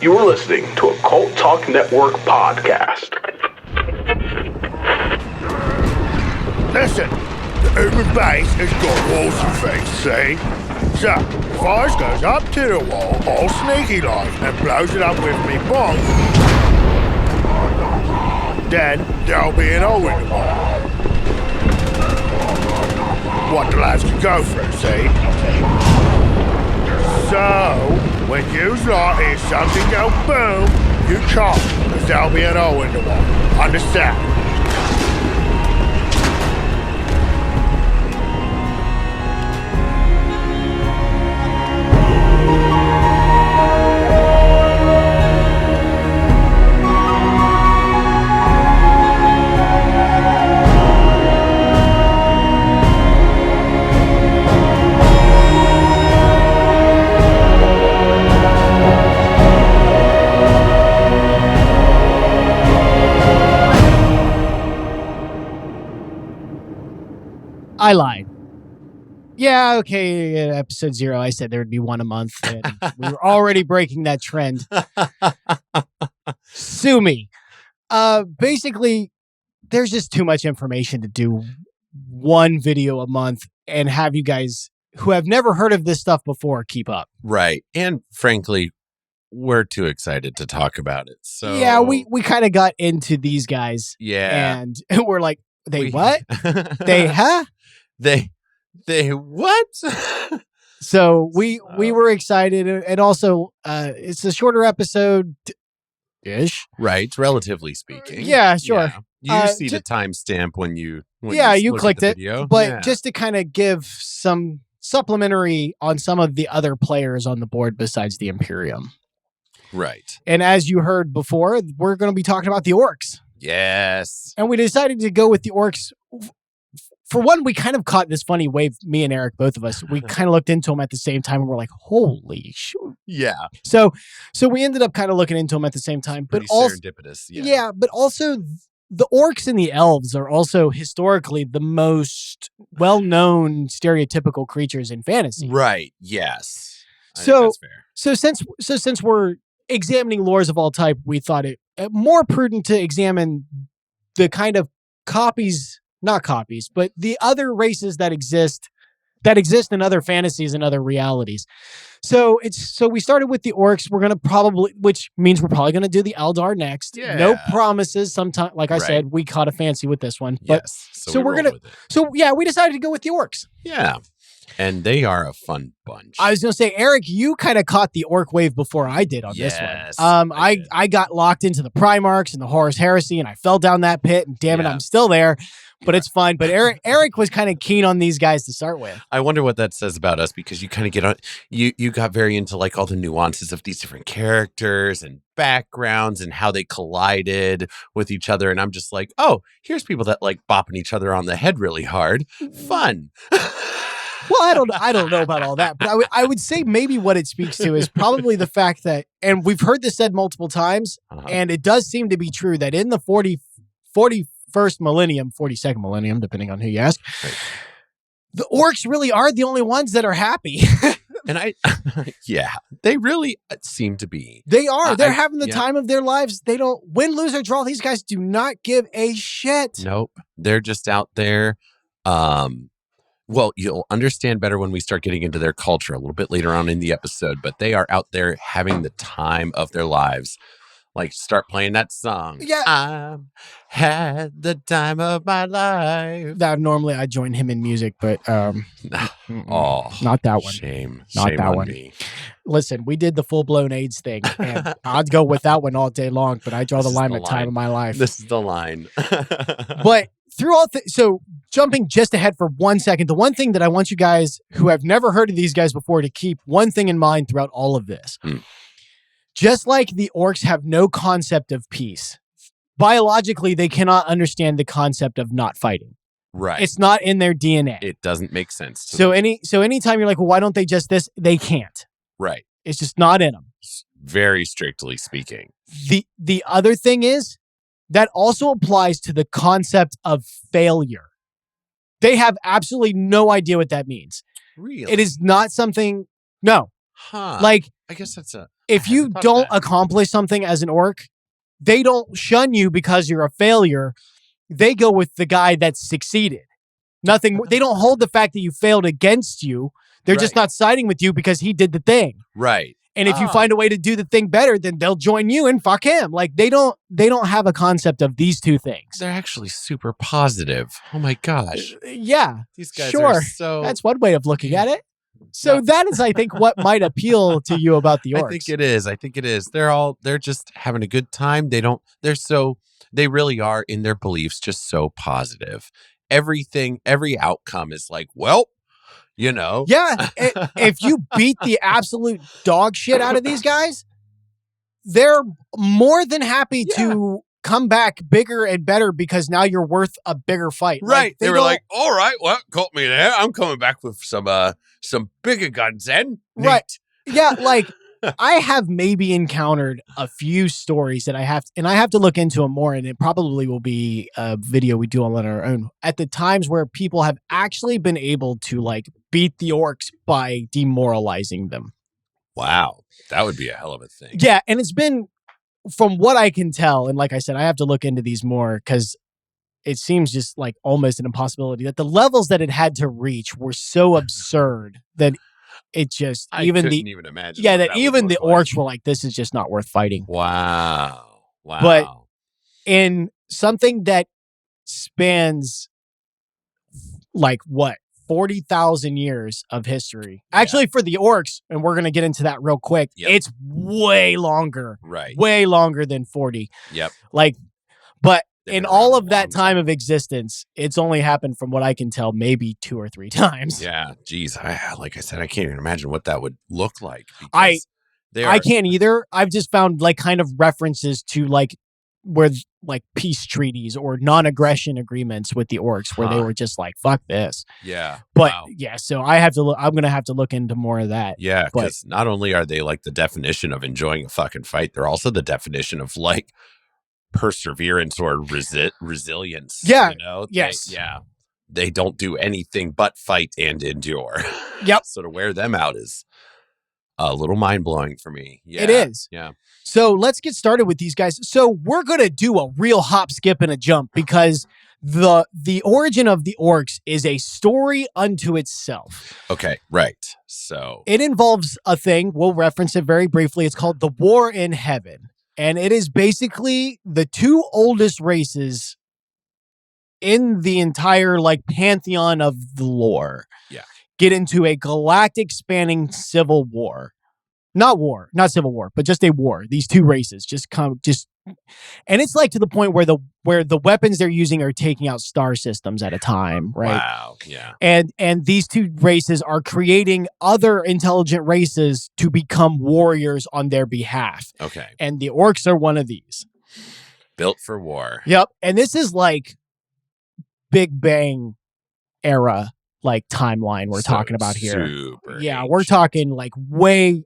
You are listening to a Cult Talk Network podcast. Listen, the human base has got walls and things, see? So, if ours goes up to the wall, all sneaky like, and blows it up with me bomb, then there'll be an hole in the wall. What the lads can go through, see? So, when you lot hear something go boom, you chop, because there'll be an hole in the wall. Understand? I lied. Yeah, okay, episode 0, I said there would be one a month, and we were already breaking that trend. Sue me. Basically, there's just too much information to do one video a month and have you guys who have never heard of this stuff before keep up. Right. And frankly, we're too excited to talk about it. So yeah, we kind of got into these guys. Yeah. And we're like, what? They, huh? They what? So we were excited, and also it's a shorter episode ish. Right, relatively speaking. Yeah, sure. Yeah. You see the timestamp when you you clicked it. Video. But just to kind of give some supplementary on some of the other players on the board besides the Imperium. Right. And as you heard before, we're going to be talking about the Orks. Yes. And we decided to go with the Orks. For one, we kind of caught this funny wave, me and Eric, both of us. We kind of looked into them at the same time, and we're like, holy shoot. Yeah. So we ended up kind of looking into them at the same time. Pretty but also, serendipitous. Yeah, but also the Orcs and the Elves are also historically the most well-known stereotypical creatures in fantasy. Right. Yes. I So think that's fair. since we're examining lores of all type, we thought it more prudent to examine the kind of not copies, but the other races that exist in other fantasies and other realities. So we started with the Orcs. We're gonna which means we're probably gonna do the Eldar next. Yeah. No promises. Sometime, like I said, we caught a fancy with this one. But yes. so we're gonna. So yeah, we decided to go with the Orcs. Yeah. And they are a fun bunch. I was gonna say, Eric, you kind of caught the Orc wave before I did on this one. I got locked into the Primarchs and the Horus Heresy, and I fell down that pit. And damn it, I'm still there. But it's fine. But Eric was kind of keen on these guys to start with. I wonder what that says about us, because you kind of get on. You got very into like all the nuances of these different characters and backgrounds and how they collided with each other. And I'm just like, oh, here's people that like bopping each other on the head really hard. Fun. Well, I don't know about all that, but I would say maybe what it speaks to is probably the fact that, and we've heard this said multiple times, and it does seem to be true that in the 41st millennium, 42nd millennium, depending on who you ask, the Orcs really are the only ones that are happy. And they really seem to be. They are. They're having the time of their lives. They don't win, lose, or draw. These guys do not give a shit. Nope. They're just out there. Well, you'll understand better when we start getting into their culture a little bit later on in the episode, but they are out there having the time of their lives. Like, start playing that song. Yeah. I had the time of my life. That normally I join him in music, but not that one. Shame. Not Shame that on one. me. Listen, we did the full-blown AIDS thing, and I'd go with that one all day long, but I draw the line at time of my life. This is the line. But through all so jumping just ahead for 1 second, the one thing that I want you guys who have never heard of these guys before to keep one thing in mind throughout all of this. Just like the Orcs have no concept of peace, biologically, they cannot understand the concept of not fighting. Right. It's not in their DNA. It doesn't make sense. So anytime you're like, well, why don't they just this? They can't. Right. It's just not in them. Very strictly speaking. The other thing is that also applies to the concept of failure. They have absolutely no idea what that means. Really? It is not something. No. Huh. Like, I guess that's if you thought of don't that. accomplish something as an orc, they don't shun you because you're a failure. They go with the guy that's succeeded. Nothing. They don't hold the fact that you failed against you. They're just Right. not siding with you because he did the thing. Right. And if you Ah. find a way to do the thing better, then they'll join you and fuck him. Like they don't have a concept of these two things. They're actually super positive. Oh my gosh. Yeah, These guys sure. are so That's one way of looking at it. So that is, I think, what might appeal to you about the orcs. I think it is. They're just having a good time. They really are in their beliefs just so positive. Every outcome is like, well, you know. Yeah, if you beat the absolute dog shit out of these guys, they're more than happy to come back bigger and better because now you're worth a bigger fight. Right. Like, they were like, all right, well, caught me there. I'm coming back with some bigger guns then. Right. Neat. Yeah, like I have maybe encountered a few stories that I have to look into them more, and it probably will be a video we do on our own at the times where people have actually been able to like beat the orcs by demoralizing them. Wow. That would be a hell of a thing. Yeah, and it's been, from what I can tell, and like I said, I have to look into these more because it seems just like almost an impossibility that the levels that it had to reach were so absurd that it just I couldn't even imagine. Yeah, what that would even the look like. orcs were like, this is just not worth fighting. Wow. But in something that spans like what, 40,000 years of history. Yeah. Actually, for the orcs, and we're going to get into that real quick, it's way longer. Right. Way longer than 40. Yep. Like, but They've in been all around of a that long time of existence, it's only happened, from what I can tell, maybe 2 or 3 times. Yeah. Geez. Like I said, I can't even imagine what that would look like. I I can't either. I've just found like kind of references to like where like peace treaties or non-aggression agreements with the orcs where they were just like, fuck this. Yeah. But wow. yeah, so I'm going to have to look into more of that. Yeah. Because not only are they like the definition of enjoying a fucking fight, they're also the definition of like perseverance or resilience. Yeah. You know? Yes. They don't do anything but fight and endure. Yep. So to wear them out is a little mind-blowing for me. Yeah. It is. Yeah. So let's get started with these guys. So we're going to do a real hop, skip, and a jump because the origin of the orcs is a story unto itself. Okay, right. So it involves a thing. We'll reference it very briefly. It's called the War in Heaven. And it is basically the 2 oldest races in the entire like pantheon of the lore. Yeah. Get into a galactic spanning civil war. Not civil war, but just a war. These 2 races and it's like to the point where the weapons they're using are taking out star systems at a time, right? Wow. Yeah. And these 2 races are creating other intelligent races to become warriors on their behalf. Okay. And the orcs are one of these. Built for war. Yep. And this is like Big Bang era like timeline we're talking about here. Super yeah, ancient. we're talking like way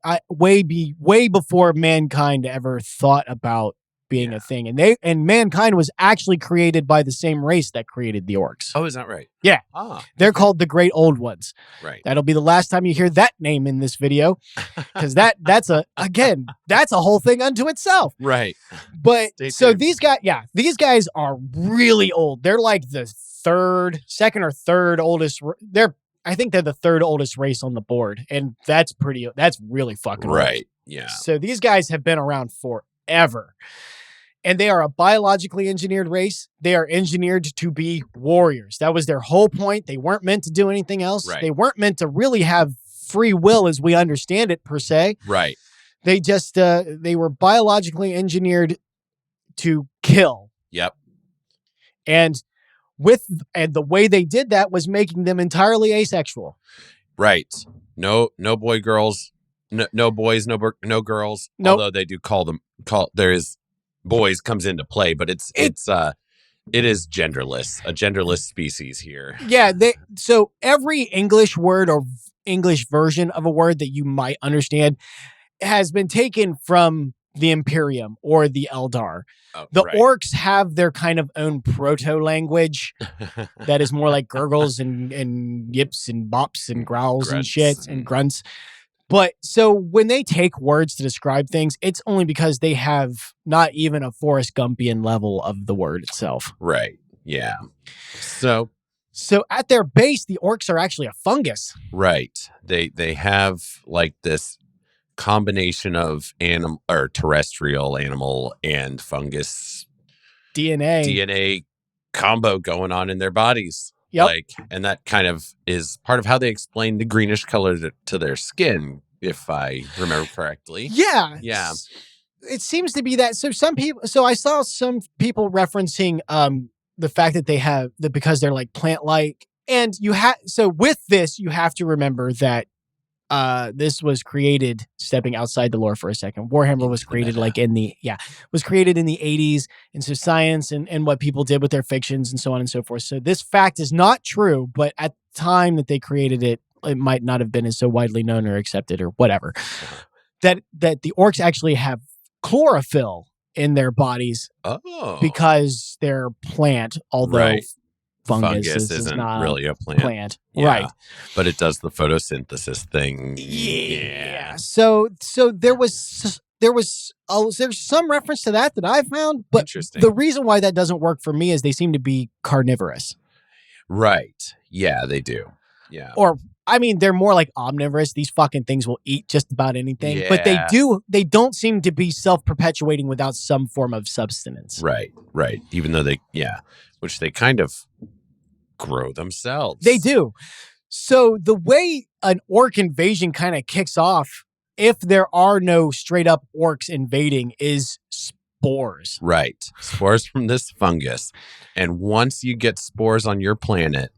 before mankind ever thought about being a thing. And mankind was actually created by the same race that created the orcs. Oh, is that right? Yeah. Ah. They're called the Great Old Ones. Right. That'll be the last time you hear that name in this video, because that's a whole thing unto itself. Right. But Stay so tuned. these guys are really old. They're like the second or third oldest. I think they're the 3rd oldest race on the board, and that's really fucking old. Right. Yeah. So these guys have been around forever. And they are a biologically engineered race. They are engineered to be warriors. That was their whole point. They weren't meant to do anything else. Right. They weren't meant to really have free will as we understand it, per se. Right. They just, they were biologically engineered to kill. Yep. And the way they did that was making them entirely asexual. Right. No boy girls. No boys, no girls. Nope. Although they do there is boys comes into play, but it is genderless, a genderless species here. Yeah, so every English word or English version of a word that you might understand has been taken from the Imperium or the Eldar. Oh, the right. orcs have their kind of own proto-language that is more like gurgles and yips and bops and growls and Grunts shits and and- grunts. But so when they take words to describe things, it's only because they have not even a Forrest Gumpian level of the word itself. Right. Yeah. So at their base, the orcs are actually a fungus. right. They have like this combination of animal or terrestrial animal and fungus DNA combo going on in their bodies. Yep. Like, and that kind of is part of how they explain the greenish color to their skin, if I remember correctly. Yeah. Yeah. It seems to be that. So I saw some people referencing the fact that they have that because they're like plant-like. And with this, you have to remember that this was created, stepping outside the lore for a second. Warhammer was created was created in the 80s. And so science and what people did with their fictions and so on and so forth. So this fact is not true, but at the time that they created it, it might not have been as so widely known or accepted or whatever. That the orcs actually have chlorophyll in their bodies because they're plant, although fungus isn't not really a plant. Yeah. Right. But it does the photosynthesis thing. Yeah. So there's some reference to that I found, but the reason why that doesn't work for me is they seem to be carnivorous. Right. Yeah, they do. Yeah. Or I mean, they're more like omnivorous. These fucking things will eat just about anything, but they don't seem to be self-perpetuating without some form of substance. Right. Even though which they kind of grow themselves. They do. So the way an orc invasion kind of kicks off, if there are no straight up orcs invading, is spores. Right. Spores from this fungus. And once you get spores on your planet,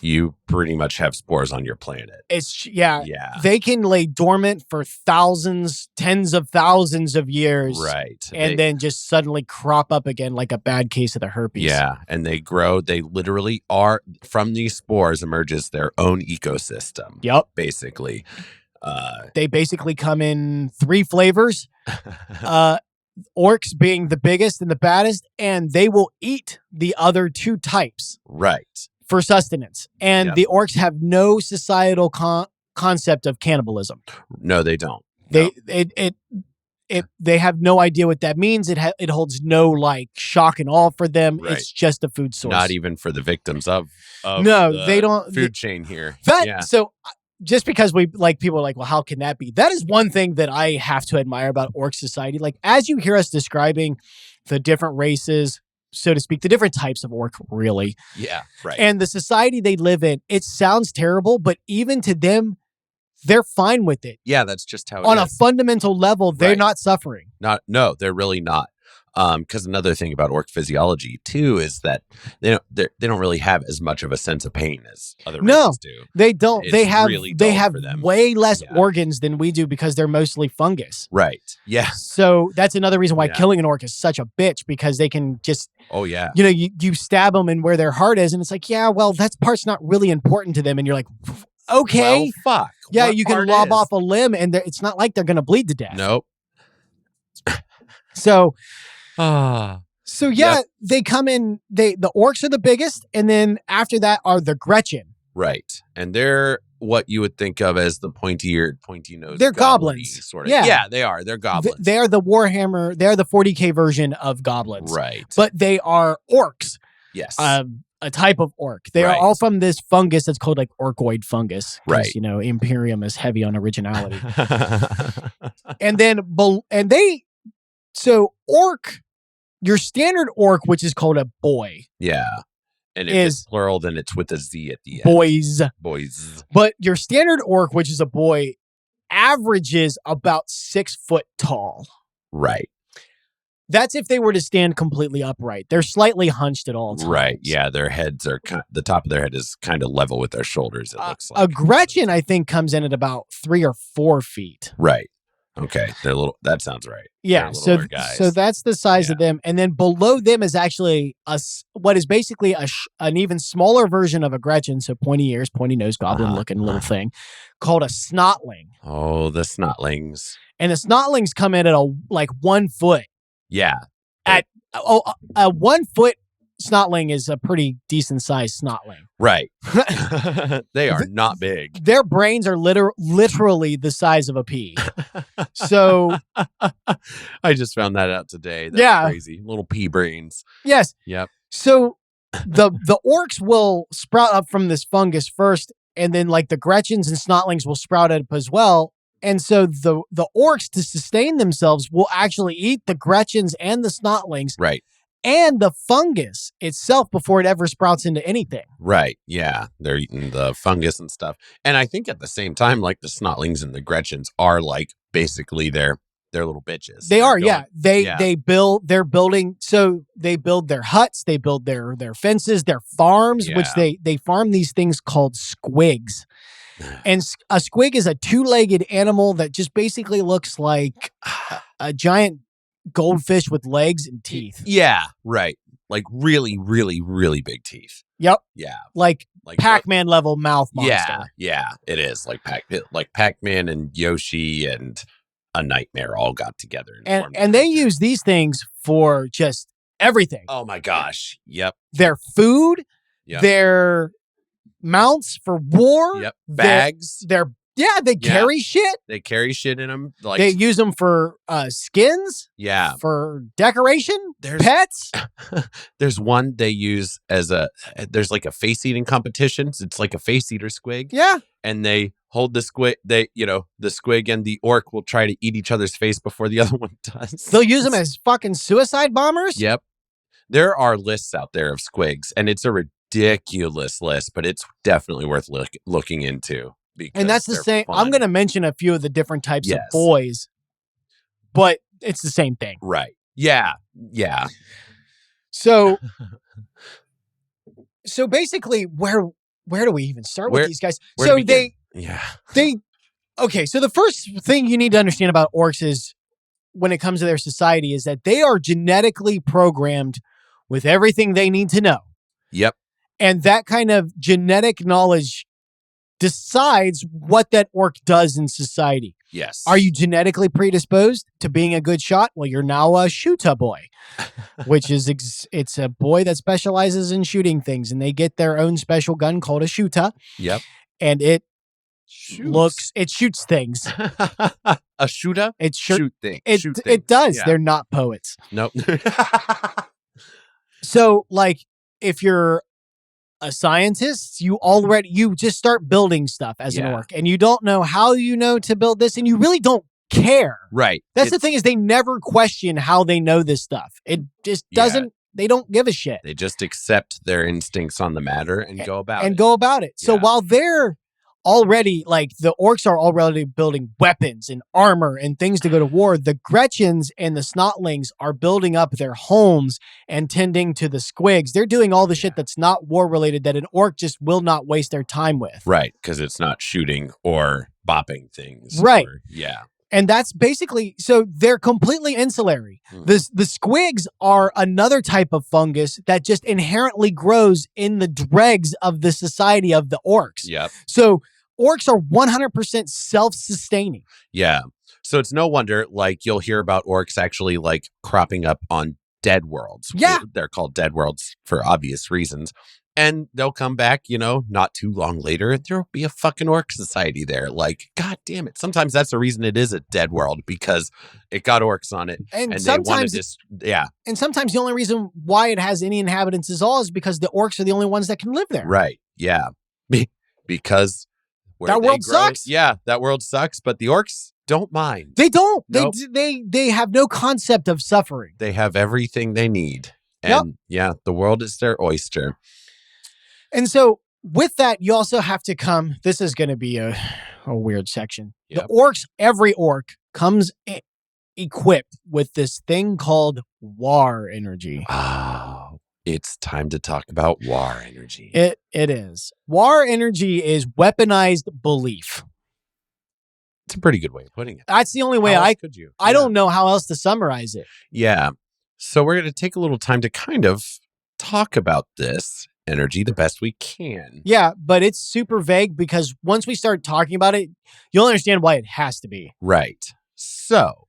you pretty much have spores on your planet. Yeah. They can lay dormant for thousands, tens of thousands of years. Right. And then just suddenly crop up again like a bad case of the herpes. Yeah. And they grow. They literally are, from these spores emerges their own ecosystem. Yep. Basically. They basically come in 3 flavors. Orcs being the biggest and the baddest, and they will eat the other 2 types. Right. For sustenance. And the orcs have no societal concept of cannibalism. No, they don't. They have no idea what that means. It holds no like shock and awe for them. Right. It's just a food source. Not even for the victims of they don't food chain here. So just because people are like, well, how can that be? That is one thing that I have to admire about orc society. Like, as you hear us describing the different races, so to speak, the different types of orc, really. Yeah, right. And the society they live in, it sounds terrible, but even to them, they're fine with it. Yeah, that's just how it is. On a fundamental level, they're not suffering. No, they're really not. Because another thing about orc physiology too is that they don't really have as much of a sense of pain as other races do. They don't. It's they have really way less organs than we do because they're mostly fungus. Right. Yeah. So that's another reason why killing an orc is such a bitch, because they can just you stab them and where their heart is, and it's like, yeah, well, that part's not really important to them, and you're like, okay, well, fuck. Yeah, you can lob off a limb, and it's not like they're gonna bleed to death. Nope. So they come in. The orcs are the biggest, and then after that are the Gretchen. Right, and they're what you would think of as the pointy-eared, pointy-nosed. They're goblins, sort of. Yeah, they are. They're goblins. They're the Warhammer. They're the 40K version of goblins. Right, but they are orcs. Yes, a type of orc. They are all from this fungus that's called like orcoid fungus. Right, Imperium is heavy on originality. So orc, your standard orc, which is called a boy. Yeah. And if it's plural, then it's with a Z at the end. Boys. But your standard orc, which is a boy, averages about 6 foot tall. Right. That's if they were to stand completely upright. They're slightly hunched at all times. Right. Yeah. Their heads are the top of their head is kind of level with their shoulders. It looks like a Gretchen, I think, comes in at about 3 or 4 feet. Right. Okay. They're little. That sounds right. Yeah. So that's the size of them, and then below them is actually what is basically an even smaller version of a Gretchen. So pointy ears, pointy nose, goblin looking little thing called a Snotling. Oh, the Snotlings. And the Snotlings come in at 1 foot. Yeah. At a 1 foot Snotling is a pretty decent sized Snotling. Right. They are not big. Their brains are literally the size of a pea. So I just found that out today. That's crazy. Little pea brains. Yes. Yep. So the orcs will sprout up from this fungus first, and then like the Gretchens and Snotlings will sprout up as well. And so the orcs, to sustain themselves, will actually eat the Gretchens and the Snotlings. Right. And the fungus itself before it ever sprouts into anything. Right. Yeah. They're eating the fungus and stuff. And I think at the same time, like the Snotlings and the Gretchens are like basically their little bitches. They're building. So they build their huts, they build their fences, their farms, which they farm these things called Squiggs. And a squig is a 2-legged animal that just basically looks like a giant goldfish with legs and teeth. Yeah, right. Like really, really, really big teeth. Yep. Yeah. Like Pac-Man level mouth monster. Yeah, it is. Like Pac-Man and Yoshi and a Nightmare all got together. And they use these things for just everything. Oh my gosh. Yep. Their food, their mounts for war. Yep. Bags. They carry shit. They carry shit in them. Like they use them for skins. Yeah. For decoration. Pets. There's one they use there's like a face eating competition. It's like a face eater squig. Yeah. And they hold the squig. The squig and the orc will try to eat each other's face before the other one does. They'll use them as fucking suicide bombers. Yep. There are lists out there of squigs, and it's a ridiculous list, but it's definitely worth looking into. And that's the same. I'm going to mention a few of the different types of boys, but it's the same thing. Right. Yeah. Yeah. So basically, where do we even start with these guys? So okay. So the first thing you need to understand about orcs is when it comes to their society is that they are genetically programmed with everything they need to know. Yep. And that kind of genetic knowledge decides what that orc does in society. Yes. Are you genetically predisposed to being a good shot? Well, you're now a shoota boy, which is it's a boy that specializes in shooting things, and they get their own special gun called a shoota. Yep. And it shoots things. A shoota? It shoot things. It does. Yeah. They're not poets. Nope. So, like, if you're a scientist, you just start building stuff as an orc, and you don't know how to build this, and you really don't care. Right. That's the thing, is they never question how they know this stuff. It just doesn't. They don't give a shit. They just accept their instincts on the matter and go about it. So while they're already, like, the orcs are already building weapons and armor and things to go to war, the Gretchens and the Snotlings are building up their homes and tending to the Squiggs. They're doing all the shit that's not war related that an orc just will not waste their time with. Right, because it's not shooting or bopping things. Right. Yeah. And that's basically, so they're completely insulary. The Squiggs are another type of fungus that just inherently grows in the dregs of the society of the orcs. Yep. So orcs are 100% self-sustaining. Yeah. So it's no wonder, like, you'll hear about orcs actually, like, cropping up on dead worlds. Yeah. They're called dead worlds for obvious reasons. And they'll come back, not too long later, and there'll be a fucking orc society there. Like, God damn it. Sometimes that's the reason it is a dead world, because it got orcs on it. And sometimes And sometimes the only reason why it has any inhabitants at all is because the orcs are the only ones that can live there. Right. Yeah. Because that world sucks. Yeah, that world sucks, but the orcs don't mind. They don't. Nope. They have no concept of suffering. They have everything they need. And the world is their oyster. And so with that, you also have to come, this is going to be a weird section. Yep. The orcs, every orc comes equipped with this thing called war energy. Oh, it's time to talk about war energy. It is. War energy is weaponized belief. It's a pretty good way of putting it. That's the only way I don't know how else to summarize it. Yeah. So we're going to take a little time to kind of talk about this energy the best we can. Yeah, but it's super vague, because once we start talking about it, you'll understand why it has to be. Right. So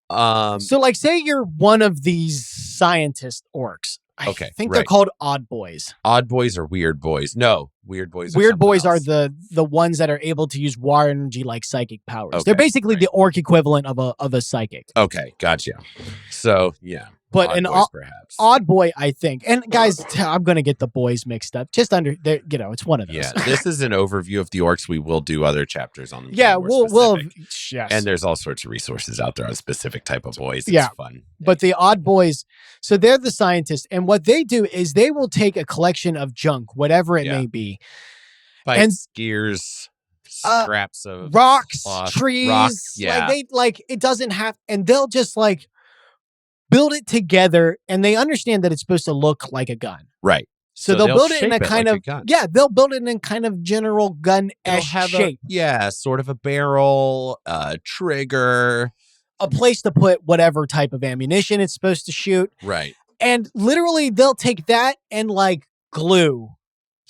like, say you're one of these scientist orcs. I Okay, think they're right. called odd boys. Odd boys or weird boys? No, weird boys. Weird boys are else. the ones that are able to use war energy like psychic powers. Okay, They're basically right. the orc equivalent of a psychic. Okay, gotcha. So yeah, But odd an boys, perhaps. odd boy, I think. And guys, I'm going to get the boys mixed up. Just under there, it's one of those. Yeah, this is an overview of the orcs. We will do other chapters on them. Yeah, we'll yes. And there's all sorts of resources out there on specific type of boys. It's Yeah. fun. But the odd boys, so they're the scientists, and what they do is they will take a collection of junk, whatever it may be, Bikes, gears, scraps of rocks, cloth, trees. rock, yeah. It doesn't have, and they'll just like build it together, and they understand that it's supposed to look like a gun. Right. So they'll build it in a shape it kind like of a gun. they'll build it in kind of general It'll gun-esque have shape. sort of a barrel, trigger. A place to put whatever type of ammunition it's supposed to shoot. Right. And literally they'll take that and like glue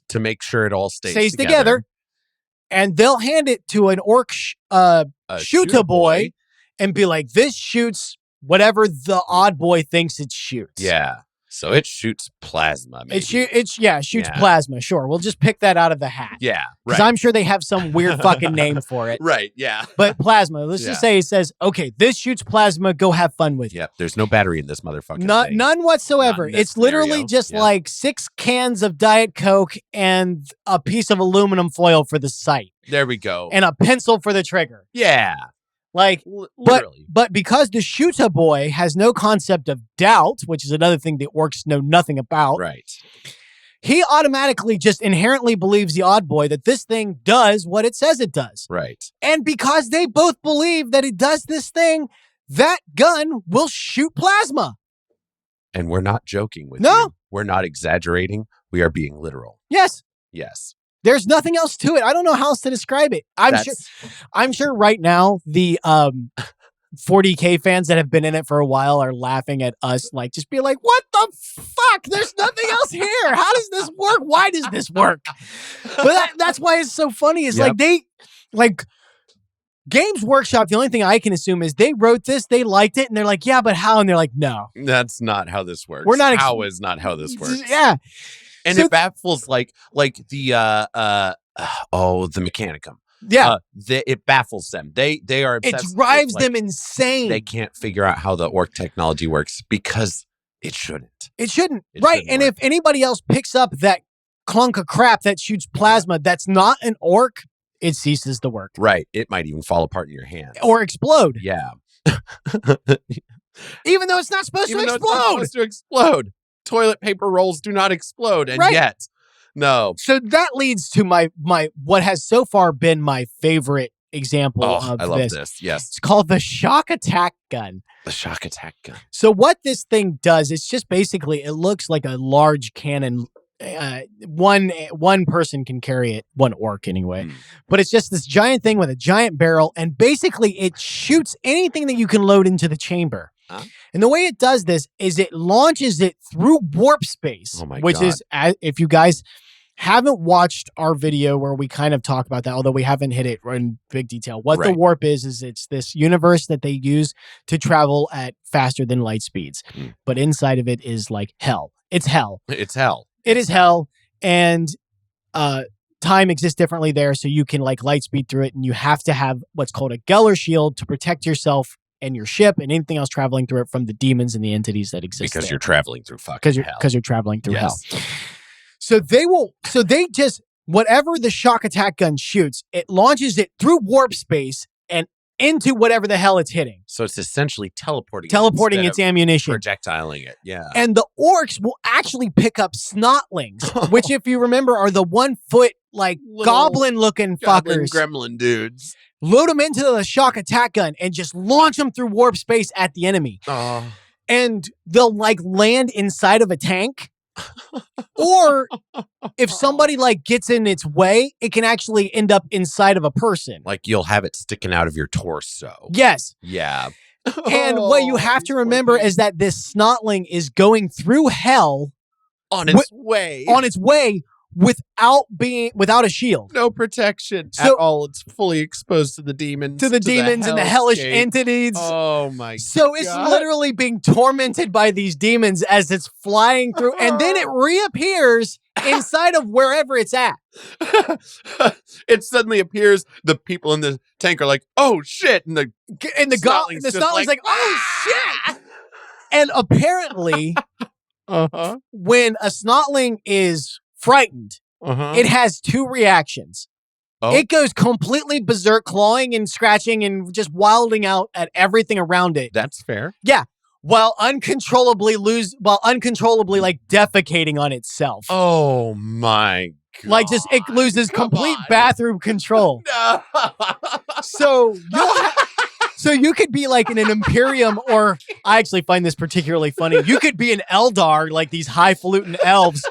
To make sure it all stays together. And they'll hand it to an orc shooter boy and be like, this shoots whatever the odd boy thinks it shoots. Yeah. So it shoots plasma. Maybe. It shoots plasma. Sure. We'll just pick that out of the hat. Yeah. Because Right. I'm sure they have some weird fucking name for it. Right. Yeah. But plasma, let's just say it says, okay, this shoots plasma. Go have fun with it. Yep. There's no battery in this motherfucker. None whatsoever. Not in this It's literally scenario. just like 6 cans of Diet Coke and a piece of aluminum foil for the sight There we go. and a pencil for the trigger. yeah. Like, Literally. but because the shooter boy has no concept of doubt, which is another thing the orcs know nothing about, Right. he automatically just inherently believes the odd boy that this thing does what it says it does. Right. And because they both believe that it does this thing, that gun will shoot plasma. And we're not joking with No. you. We're not exaggerating. We are being literal. Yes. Yes. There's nothing else to it. I don't know how else to describe it. I'm sure right now the 40K fans that have been in it for a while are laughing at us, like just be like, what the fuck? There's nothing else here. How does this work? Why does this work? But that's why it's so funny. Is Games Workshop, the only thing I can assume is they wrote this, they liked it, and they're like, yeah, but how? And they're like, no. That's not how this works. We're not how is not how this works. Yeah. And So it baffles like the the Mechanicum. Yeah. It baffles them. They are It obsessed. drives It's like them insane. They can't figure out how the orc technology works because it shouldn't. It shouldn't. It Right. shouldn't And work. if anybody else picks up that clunk of crap that shoots plasma that's not an orc, it ceases to work. Right. It might even fall apart in your hands. Or explode. yeah. Even though it's not supposed Even to though it's not explode. supposed to explode. Toilet paper rolls do not explode, and Right. yet, no. So that leads to my what has so far been my favorite example of I love this. this. Yes, It's called the shock attack gun. the shock attack gun. So what this thing does, it's just basically, it looks like a large cannon. One person can carry it, one orc anyway. But it's just this giant thing with a giant barrel, and basically it shoots anything that you can load into the chamber. Huh? And the way it does this is it launches it through warp space, Oh my which God. is, if you guys haven't watched our video where we kind of talk about that, although we haven't hit it in big detail, what the Right. warp is it's this universe that they use to travel at faster than light speeds. But inside of it is like hell. It's hell. It's hell. It is hell, and time exists differently there, so you can like light speed through it, and you have to have what's called a Geller shield to protect yourself and your ship and anything else traveling through it from the demons and the entities that exist Because there. you're traveling through fucking hell. Because you're traveling through hell. Yes. So they just whatever the shock attack gun shoots, it launches it through warp space and into whatever the hell it's hitting, So it's essentially teleporting its instead of ammunition. projectiling it. Yeah. And the orcs will actually pick up Snotlings, which, if you remember, are the 1 foot, like, Little goblin-looking Goblin fuckers. gremlin dudes. Load them into the shock attack gun and just launch them through warp space at the enemy. Oh. And they'll, like, land inside of a tank. Or if somebody, like, gets in its way, it can actually end up inside of a person. Like you'll have it sticking out of your torso. Yes. Yeah. And what you have to remember is that this Snotling is going through hell on its way. on its way without a shield. No protection at So- all. It's fully exposed to the demons. To the demons and the hellish hellscape. entities. Oh my So it's God. literally being tormented by these demons as it's flying through, and then it reappears inside of wherever it's at. It suddenly appears. The people in the tank are like, "Oh shit!" And the Snotlings just Snotling's like, oh shit! And apparently, when a Snotling is frightened, it has two reactions. Oh. It goes completely berserk, clawing and scratching and just wilding out at everything around it. That's fair. While uncontrollably like defecaling on itself. Oh my God. Like just it loses Come complete on. bathroom control. No. So so you could be like in an Imperium, or I actually find this particularly funny. You could be an Eldar, like these highfalutin elves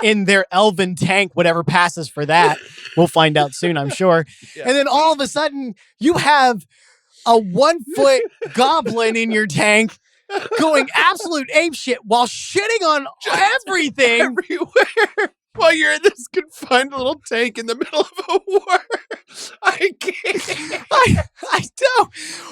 in their elven tank, whatever passes for that. We'll find out soon, I'm sure. Yeah. And then all of a sudden you have a 1-foot goblin in your tank going absolute apeshit while shitting on everything. Everywhere. While you're in this confined little tank in the middle of a war. I can't. I know.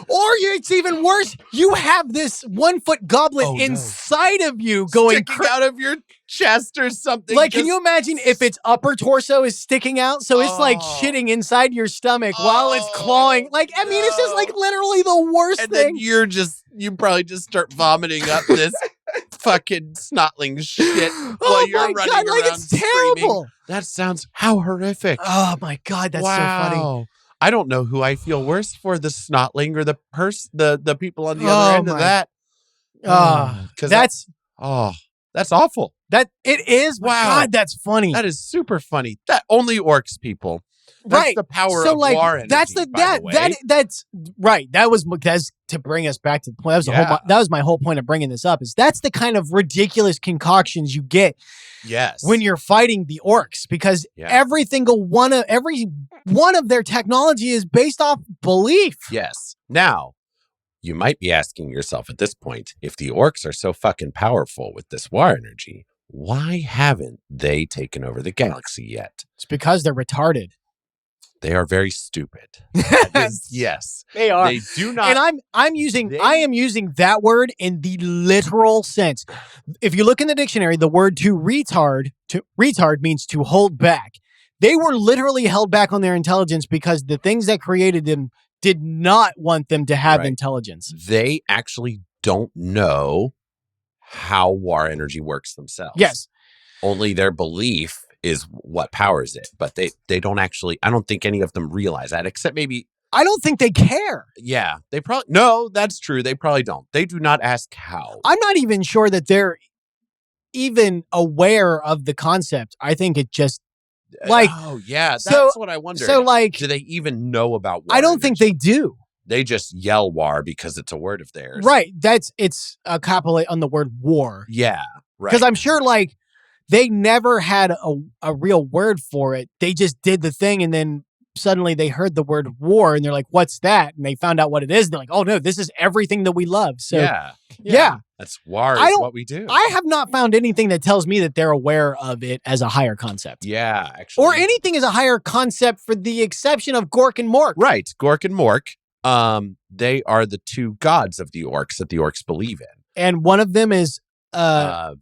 Or it's even worse. You have this 1-foot goblin Oh, no. inside of you going Sticking out of your chest or something. like, can you imagine if its upper torso is sticking out? So it's like Oh. shitting inside your stomach while it's clawing. Like, I mean, it's just like literally the worst And thing. then you probably just start vomiting up this fucking snotling shit while you're my running God, like around it's screaming. terrible. That sounds how horrific. Oh my God, that's so funny. Wow. I don't know who I feel worse for, the snotling or the people on the other end of my- that. That's that's awful. that it is. Wow. Wow. God, that's funny. That is super funny. That only Orcs people. That's right. the power so of like war energy, that's the by the way. that's right. That's to bring us back to the point. That was my whole point of bringing this up. Is that's the kind of ridiculous concoctions you get Yes. when you're fighting the orcs, because Yeah. every one of their technology is based off belief. Yes. Now, you might be asking yourself at this point, if the Orcs are so fucking powerful with this war energy, why haven't they taken over the galaxy yet? It's because they're retarded. They are very stupid. Yes. They are. They do not. And I am using that word in the literal sense. If you look in the dictionary, the word to retard means to hold back. They were literally held back on their intelligence because the things that created them did not want them to have Right. intelligence. They actually don't know how war energy works themselves. Yes. Only their belief is what powers it. But they don't actually, I don't think any of them realize that, except maybe. I don't think they care. Yeah, they probably, no, that's true. They probably don't. They do not ask how. I'm not even sure that they're even aware of the concept. I think it just like, oh yeah, that's so- what I wonder. so like, do they even know about war I don't think energy? they do. They just yell war because it's a word of theirs. Right. It's a copulate on the word war. Yeah. Right. Because I'm sure like they never had a real word for it. They just did the thing, and then suddenly they heard the word war and they're like, what's that? And they found out what it is. And they're like, oh no, this is everything that we love. So yeah. That's war I is don't- what we do. I have not found anything that tells me that they're aware of it as a higher concept. yeah, actually. Or anything as a higher concept, for the exception of Gork and Mork. Right. Gork and Mork. They are the two gods of the Orcs that the Orcs believe in. And one of them is I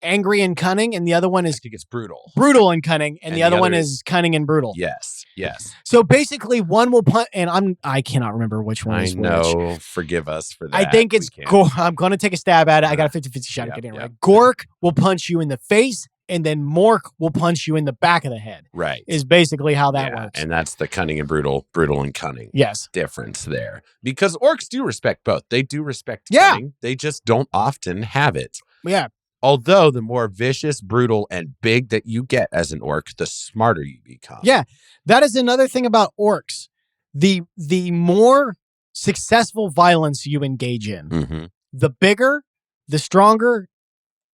angry and cunning, and the other one is think it's brutal. brutal and cunning, and the other one is cunning and brutal. Yes. Yes. So basically, one will punch, and I cannot remember which one I is which. know. Forgive us for that. I think it's We can't. Gork. I'm going to take a stab at it. I got a 50-50 shot at getting it right. Gork will punch you in the face, and then Mork will punch you in the back of the head. Right. Is basically how that Yeah, works. and that's the cunning and brutal and cunning Yes. difference there. Because Orcs do respect both. They do respect Yeah. cunning. They just don't often have it. Yeah. Although the more vicious, brutal, and big that you get as an orc, the smarter you become. Yeah. That is another thing about orcs. The more successful violence you engage in, Mm-hmm. the bigger, the stronger,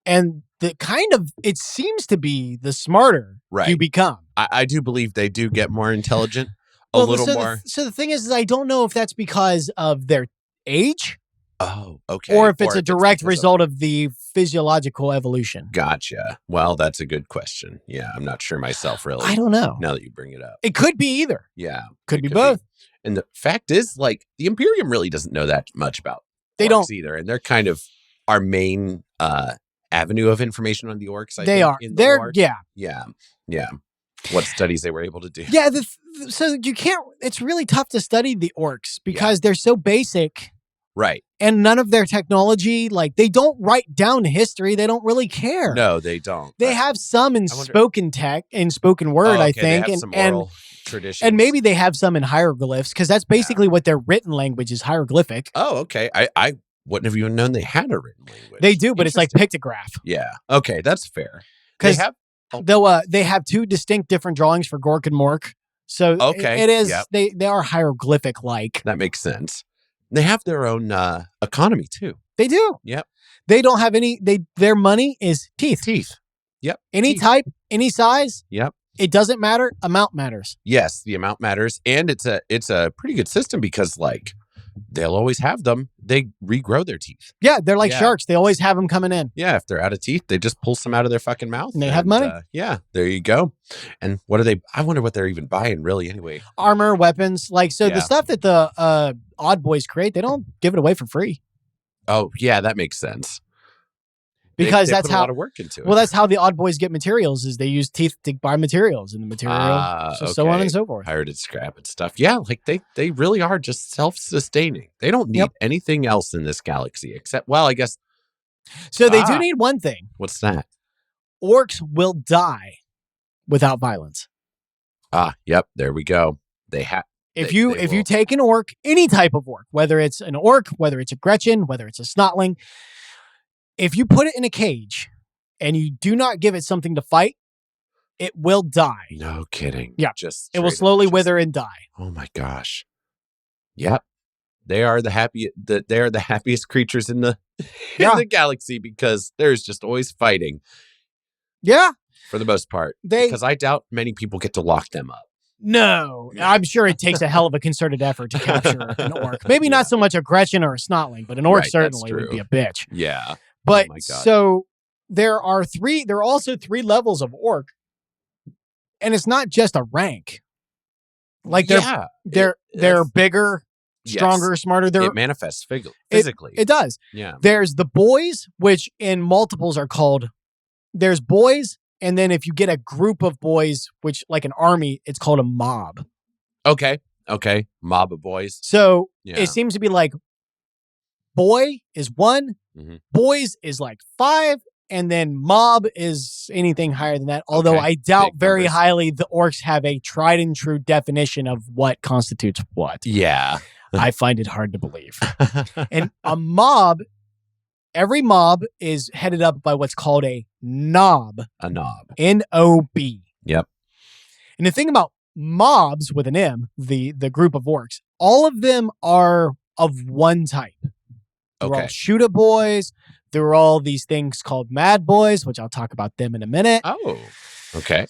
and the kind of, it seems to be the smarter Right. you become. I do believe they do get more intelligent, Well, a little so more. so the thing is I don't know if that's because of their age Oh, okay. or if it's a direct because of- result of the physiological evolution. Gotcha. Well, that's a good question. Yeah, I'm not sure myself, really. I don't know. Now that you bring it up. It could be either. Yeah. Could it be both. And the fact is, like, the Imperium really doesn't know that much about They orcs don't either. And they're kind of our main avenue of information on the orcs, I they think, are. in the They're lore. yeah. Yeah. Yeah. What studies they were able to do. Yeah, so you can't it's really tough to study the orcs because they're so basic. Right. And none of their technology, like they don't write down history. They don't really care. No, they don't. They have some in spoken word, Oh, okay, I they think, have some oral traditions. and maybe they have some in hieroglyphs because that's basically what their written language is, hieroglyphic. Oh, okay. I wouldn't have even known they had a written language. They do, but it's like pictograph. Yeah. Okay, that's fair. Because have they have two distinct different drawings for Gork and Mork. So Okay, it is yep. they are hieroglyphic like. that makes sense. They have their own economy too. They do. Yep. They don't have any. Their money is teeth. Teeth. Yep. Any teeth. type, any size. Yep. It doesn't matter. Amount matters. Yes, the amount matters, and it's a pretty good system because like they'll always have them. They regrow their teeth. Yeah, they're like Yeah. sharks. They always have them coming in. Yeah, if they're out of teeth, they just pull some out of their fucking mouth. And they have money. Yeah, there you go. And what are they? I wonder what they're even buying, really. Anyway. Armor, weapons, like so. Yeah. The stuff that the Odd Boys create, they don't give it away for free Oh yeah, that makes sense. because they that's put how. a lot of work into it. Well, that's how the Odd Boys get materials. Is they use teeth to buy materials, and the material, so on okay. and so forth. Pirated scrap and stuff. Yeah, like they really are just self-sustaining. They don't need Yep. anything else in this galaxy except, well, I guess. So they do need one thing: What's that? orcs will die without violence. Yep. There we go. They have. If They you will. take an orc, any type of orc, whether it's an orc, whether it's a Gretchen, whether it's a Snotling, if you put it in a cage and you do not give it something to fight, it will die. No kidding. Yeah. Just It will straight up slowly just- wither and die. Oh my gosh. Yep. They are the happiest creatures in the Yeah. in the galaxy because there's just always fighting Yeah. for the most part. Because I doubt many people get to lock them up. No, I'm sure it takes a hell of a concerted effort to capture an orc. Maybe Yeah. not so much a Gretchen or a Snotling, but an orc Right, that's certainly would true. be a bitch. Yeah. But my God. so there are also three levels of orc. And it's not just a rank. Like they're bigger, stronger, smarter. It manifests physically. It does. Yeah. There's the boys, which in multiples are called, there's boys. And then if you get a group of boys, which like an army, it's called a mob. Okay. Mob of boys. So Yeah. it seems to be like boy is 1, Mhm. boys is like 5, and then mob is anything higher than that. Although Okay. I doubt Big very numbers. highly the orcs have a tried and true definition of what constitutes what. Yeah. I find it hard to believe. And a mob, every mob is headed up by what's called a nob. A knob. N-O-B. Yep. And the thing about mobs with an M, the group of orcs, all of them are of one type. They're all Okay. shooter boys. There are all these things called mad boys, which I'll talk about them in a minute. Oh. Okay.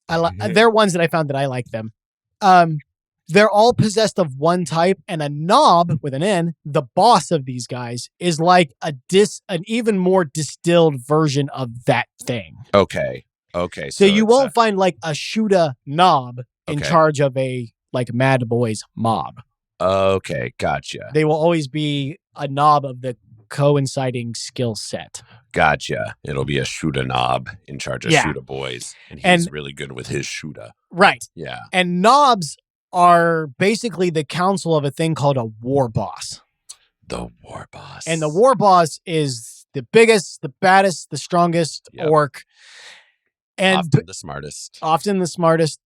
They're ones that I found that I like them. They're all possessed of one type, and a nob with an N, the boss of these guys, is like an even more distilled version of that thing. Okay. So you it's won't find like a shooter knob in Okay. charge of a like mad boys mob. Okay. Gotcha. They will always be a knob of the coinciding skill set. Gotcha. It'll be a shooter knob in charge of Yeah. shooter boys. And he's And- really good with his shooter. Right. Yeah. And knobs are basically the council of a thing called a war boss. The war boss. And the war boss is the biggest, the baddest, the strongest Yep. orc. And often the smartest. often the smartest,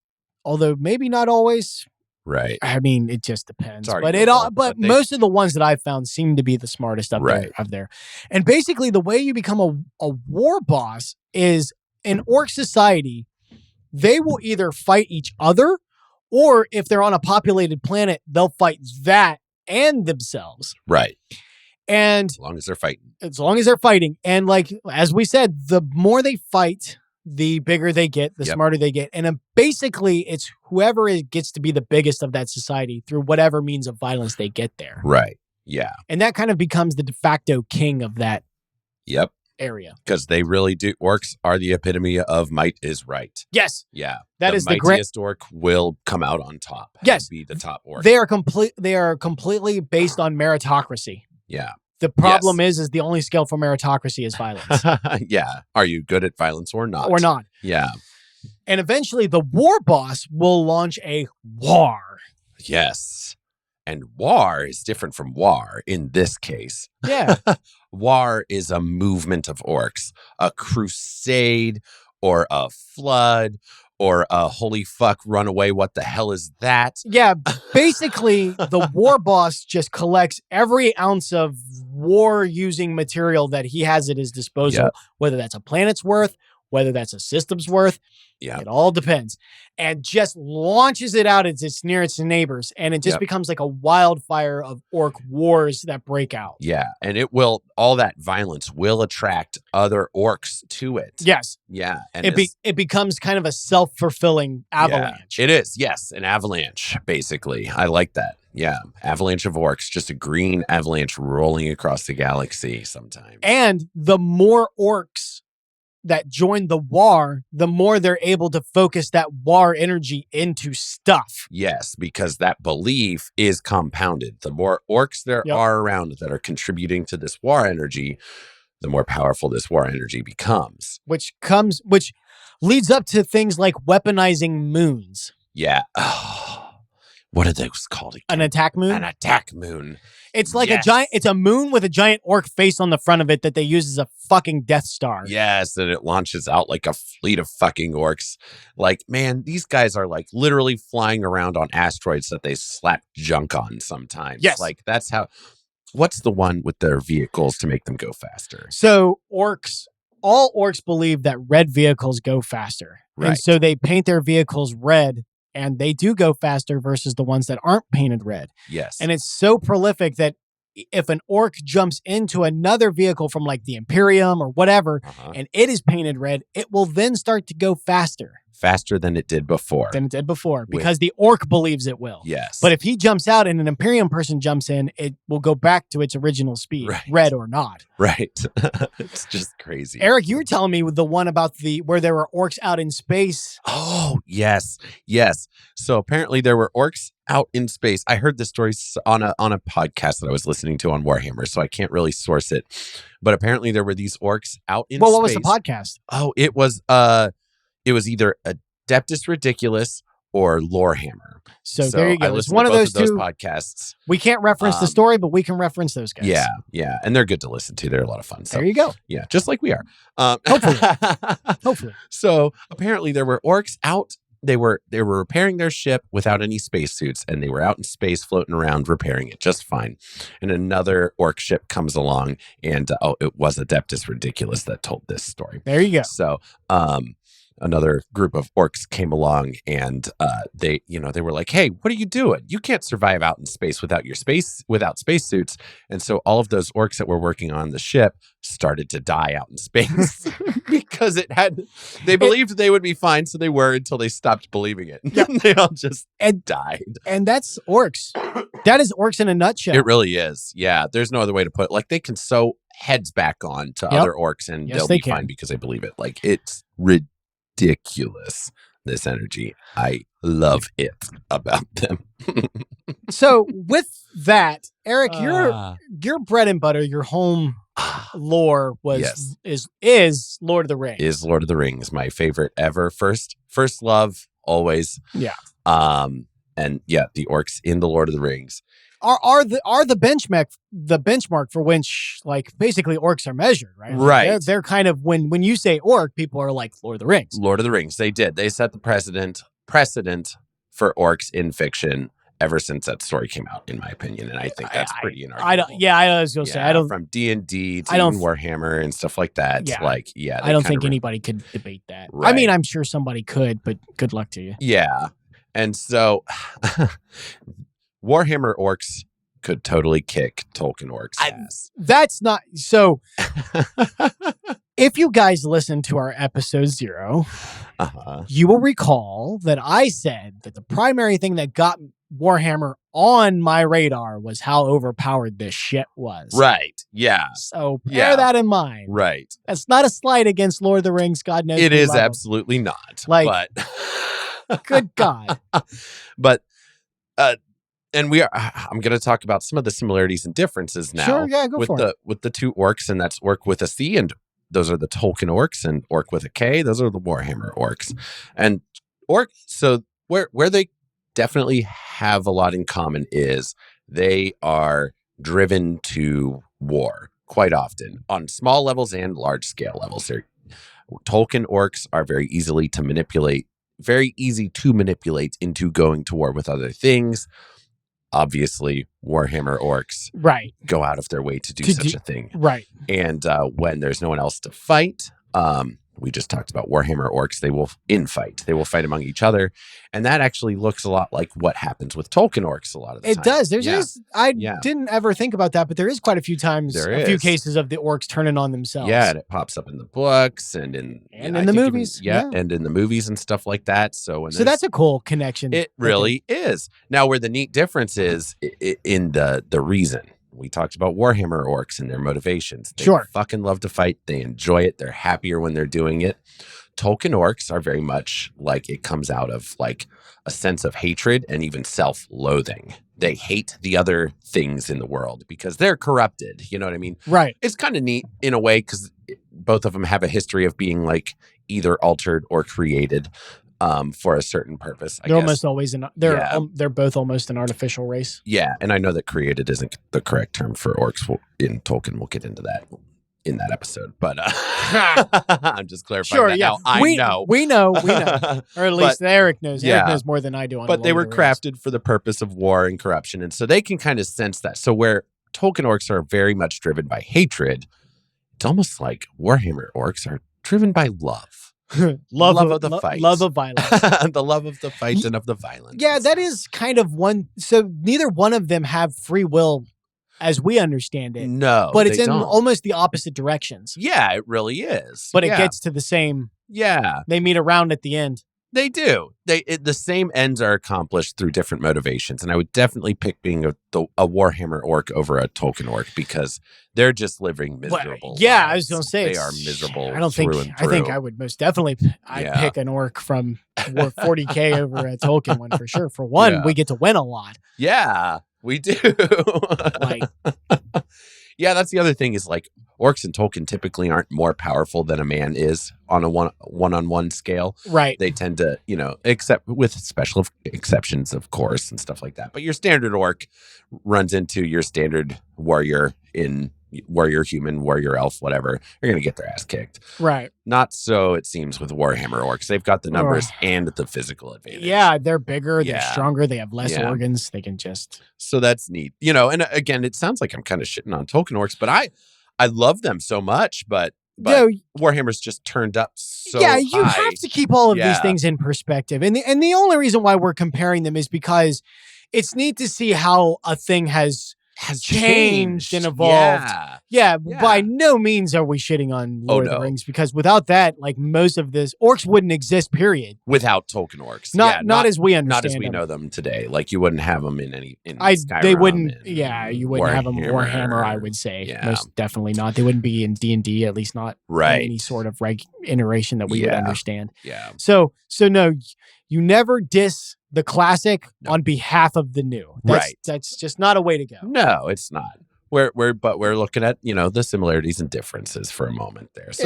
although maybe not always. Right. I mean, it just depends. It's But it all, arguable, but but they- most of the ones that I've found seem to be the smartest up Right. there. And basically, the way you become a war boss is in orc society, they will either fight each other, or if they're on a populated planet, they'll fight that and themselves. Right. And As long as they're fighting. as long as they're fighting, and like as we said, the more they fight, the bigger they get, the Yep. smarter they get. And basically, it's whoever gets to be the biggest of that society through whatever means of violence they get there. Right. Yeah. And that kind of becomes the de facto king of that Yep. area. Because they really do. Orcs are the epitome of might is right. Yes. Yeah. That the is the great. mightiest orc will come out on top. Yes. And be the top orc. They are completely based on meritocracy. Yeah. The problem is the only skill for meritocracy is violence. Yeah. Are you good at violence or not? Or not. Yeah. And eventually the war boss will launch a war. Yes. And war is different from war in this case. Yeah. War is a movement of orcs, a crusade or a flood or a holy fuck runaway. What the hell is that? Yeah. Basically, the war boss just collects every ounce of war using material that he has at his disposal, Yep. whether that's a planet's worth, whether that's a system's worth. Yeah. It all depends. And just launches it out at its nearest neighbors. And it just becomes like a wildfire of orc wars that break out. Yeah. And all that violence will attract other orcs to it. Yes. Yeah. And It becomes kind of a self-fulfilling avalanche. Yeah, it is. Yes. An avalanche, basically. I like that. Yeah. Avalanche of orcs, just a green avalanche rolling across the galaxy sometimes. And the more orcs that join the war, the more they're able to focus that war energy into stuff. Yes, because that belief is compounded. The more orcs there are around that are contributing to this war energy, the more powerful this war energy becomes. Which leads up to things like weaponizing moons. Yeah. What are those called again? An attack moon? An attack moon. It's like it's a moon with a giant orc face on the front of it that they use as a fucking Death Star. Yes, and it launches out like a fleet of fucking orcs. Like, man, these guys are like literally flying around on asteroids that they slap junk on sometimes. Yes. Like, that's how. What's the one with their vehicles to make them go faster? So all orcs believe that red vehicles go faster. Right. And so they paint their vehicles red, and they do go faster versus the ones that aren't painted red. Yes. And it's so prolific that if an orc jumps into another vehicle from like the Imperium or whatever, and it is painted red, it will then start to go faster. Faster than it did before. Because the orc believes it will. Yes. But if he jumps out and an Imperium person jumps in, it will go back to its original speed, red or not. Right. It's just crazy. Eric, you were telling me the one about where there were orcs out in space. Oh, yes. Yes. So apparently there were orcs out in space. I heard this story on a podcast that I was listening to on Warhammer, so I can't really source it. But apparently there were these orcs out in space. What was the podcast? Oh, it was either Adeptus Ridiculous or Lorehammer. So there you go. I listened one to of both those two podcasts. We can't reference the story, but we can reference those guys. Yeah, yeah, and they're good to listen to. They're a lot of fun. So, there you go. Yeah, just like we are. Hopefully. So apparently there were orcs out. They were repairing their ship without any spacesuits, and they were out in space floating around repairing it just fine. And another orc ship comes along, and it was Adeptus Ridiculous that told this story. There you go. So another group of orcs came along, and they were like, "Hey, what are you doing? You can't survive out in space without spacesuits." And so all of those orcs that were working on the ship started to die out in space because they believed they would be fine, so they were until they stopped believing it. Yep. They all just died. And that's orcs. That is orcs in a nutshell. It really is. Yeah, there's no other way to put it. Like, they can sew heads back on to other orcs, and they'll be fine because they believe it. Like, it's ridiculous, this energy. I love it about them. So with that, Eric, your bread and butter, your home lore is Lord of the Rings. Is Lord of the Rings my favorite ever? First love, always. Yeah. And yeah, the orcs in the Lord of the Rings are the benchmark for which, like, basically orcs are measured, right? Like, right. They're kind of, when you say orc, people are like Lord of the Rings. Lord of the Rings. They set the precedent for orcs in fiction ever since that story came out, in my opinion, and I think that's pretty inarguable. I was gonna say I don't, from D&D to Warhammer and stuff like that. Yeah, I don't think anybody could debate that. Right. I mean, I'm sure somebody could, but good luck to you. Yeah, and so Warhammer orcs could totally kick Tolkien orcs' ass. That's not so. If you guys listen to our episode 0, you will recall that I said that the primary thing that got Warhammer on my radar was how overpowered this shit was. Right. Yeah. So bear Yeah. that in mind. Right. That's not a slight against Lord of the Rings. God knows It we is love 'em. absolutely not. Like- but Good God. but and I'm going to talk about some of the similarities and differences now. Sure, yeah, go with for it. With the two orcs, and that's Orc with a C, and those are the Tolkien orcs, and Orc with a K, those are the Warhammer orcs. And so where they definitely have a lot in common is they are driven to war quite often on small levels and large scale levels. Tolkien orcs are very easy to manipulate into going to war with other things. Obviously, Warhammer orcs Right. go out of their way to do such a thing. Right. And when there's no one else to fight, we just talked about Warhammer orcs, they will infight. They will fight among each other. And that actually looks a lot like what happens with Tolkien orcs a lot of the time. It does. There's Yeah. I didn't ever think about that, but there is quite a few times, There a few is. cases of the orcs turning on themselves. Yeah, and it pops up in the books and in And I in the think even- movies, yeah, yeah. and in the movies and stuff like that. So that's a cool connection. it really is. Now, where the neat difference is in the reason. We talked about Warhammer orcs and their motivations. They Sure. fucking love to fight. They enjoy it. They're happier when they're doing it. Tolkien orcs are very much like it comes out of like a sense of hatred and even self-loathing. They hate the other things in the world because they're corrupted. You know what I mean? Right. It's kind of neat in a way because both of them have a history of being like either altered or created for a certain purpose. I They're guess. almost always they're both almost an artificial race. Yeah, and I know that created isn't the correct term for orcs in Tolkien. We'll get into that in that episode, but I'm just clarifying Sure, that yeah. now. I know. We know. Or at least Eric knows. yeah. Eric knows more than I do on But they were Lord of the Rings. crafted for the purpose of war and corruption, and so they can kind of sense that. So where Tolkien orcs are very much driven by hatred, it's almost like Warhammer orcs are driven by love. Love of the fight. Love of violence. The love of the fight and of the violence. Yeah, that is kind of one. So neither one of them have free will as we understand it. No, But it's they in don't. almost the opposite directions. Yeah, it really is. But it Yeah. gets to the same. Yeah, They meet around at the end. they do. The same ends are accomplished through different motivations, and I would definitely pick being a Warhammer orc over a Tolkien orc because they're just living miserable. Yeah, I lives. was going to say they it's- are miserable. I don't think. through and I think through. I would most definitely. I'd Yeah. pick an orc from 40K over a Tolkien one for sure. For one, Yeah. we get to win a lot. Yeah, we do. Like- yeah, that's the other thing is like orcs and Tolkien typically aren't more powerful than a man is on a one-on-one scale. Right. They tend to, except with special exceptions, of course, and stuff like that. But your standard orc runs into your standard warrior human, warrior elf, whatever. You're going to get their ass kicked. Right. Not so, it seems, with Warhammer orcs. They've got the numbers and the physical advantage. Yeah, they're bigger. They're Yeah. stronger. They have less Yeah. organs. They can just. So that's neat. And again, it sounds like I'm kind of shitting on Tolkien orcs, but I love them so much, but No, Warhammer's just turned up so yeah, you high. have to keep all of these Yeah. things in perspective. And the only reason why we're comparing them is because it's neat to see how a thing has changed and evolved. Yeah. Yeah, by no means are we shitting on Lord of the no. Rings because without that, like most of this, orcs wouldn't exist, period. Without Tolkien orcs. Not as we understand Not as we them. know them today. Like you wouldn't have them in They Skyrim wouldn't. and Yeah, you wouldn't have them Warhammer. I would say most definitely not. They wouldn't be in D&D, at least not in Right. any sort of iteration that we would Yeah. understand. Yeah. So no, you never diss the classic No. on behalf of the new. That's just not a way to go. No, it's not. We're looking at, the similarities and differences for a moment there. So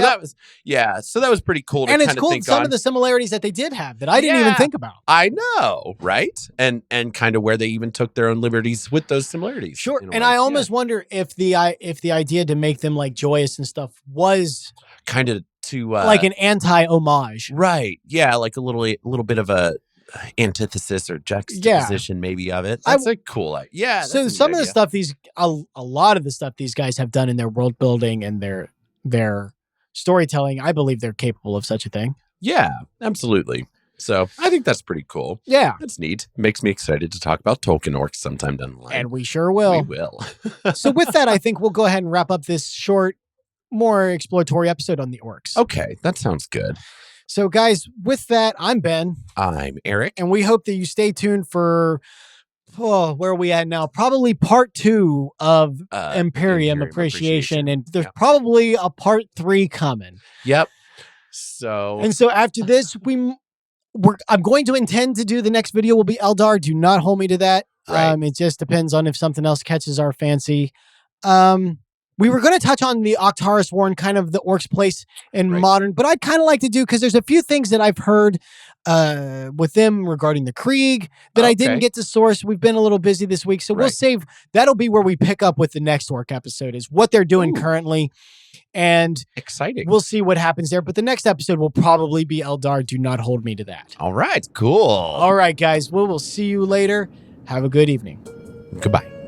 Yeah. that was pretty cool to And it's kind of cool think some on. of the similarities that they did have that I didn't even Yeah. think about. I know, right? And kind of where they even took their own liberties with those similarities. Sure. in a And way. I almost wonder if the idea to make them like joyous and stuff was kind of to like an anti-homage. right. Yeah, like a little bit of a antithesis or juxtaposition maybe of it. That's a cool yeah. So some of the stuff a lot of the stuff these guys have done in their world building and their storytelling, I believe they're capable of such a thing. Yeah, absolutely. So I think that's pretty cool. Yeah. That's neat. Makes me excited to talk about Tolkien orcs sometime down the line. And we sure will. We will. So with that, I think we'll go ahead and wrap up this short, more exploratory episode on the orcs. Okay, that sounds good. So guys, with that, I'm Ben, I'm Eric. and we hope that you stay tuned for where are we at now? Probably part 2 of Imperium appreciation, and there's probably a part 3 coming. Yep. So after this, I'm going to intend to do the next video will be Eldar. Do not hold me to that. Right. It just depends on if something else catches our fancy. We were going to touch on the Octaris War and kind of the Orcs' place in modern, but I'd kind of like to do, because there's a few things that I've heard with them regarding the Krieg that I didn't get to source. We've been a little busy this week, so we'll save. That'll be where we pick up with the next Orc episode, is what they're doing currently. And exciting. We'll see what happens there. But the next episode will probably be Eldar. Do not hold me to that. All right, cool. All right, guys. We will see you later. Have a good evening. Goodbye.